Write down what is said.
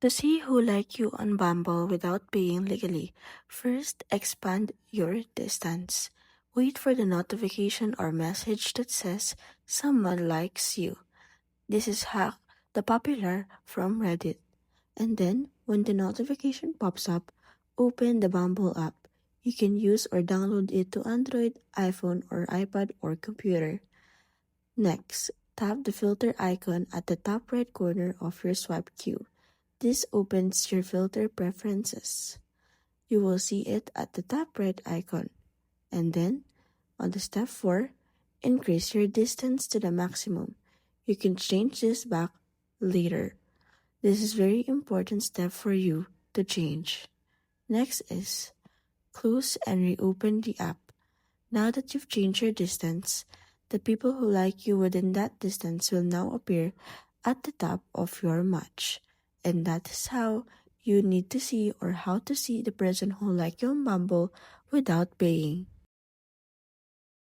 To see who like you on Bumble without paying legally, first expand your distance. Wait for the notification or message that says someone likes you. This is hack the popular from Reddit. And then, when the notification pops up, open the Bumble app. You can use or download it to Android, iPhone, or iPad or computer. Next, tap the filter icon at the top right corner of your swipe queue. This opens your filter preferences. You will see it at the top right icon. And then, on the step 4, increase your distance to the maximum. You can change this back later. This is very important step for you to change. Next is close and reopen the app. Now that you've changed your distance, the people who like you within that distance will now appear at the top of your match. And that is how you need to see or how to see the person who like you on Bumble without paying.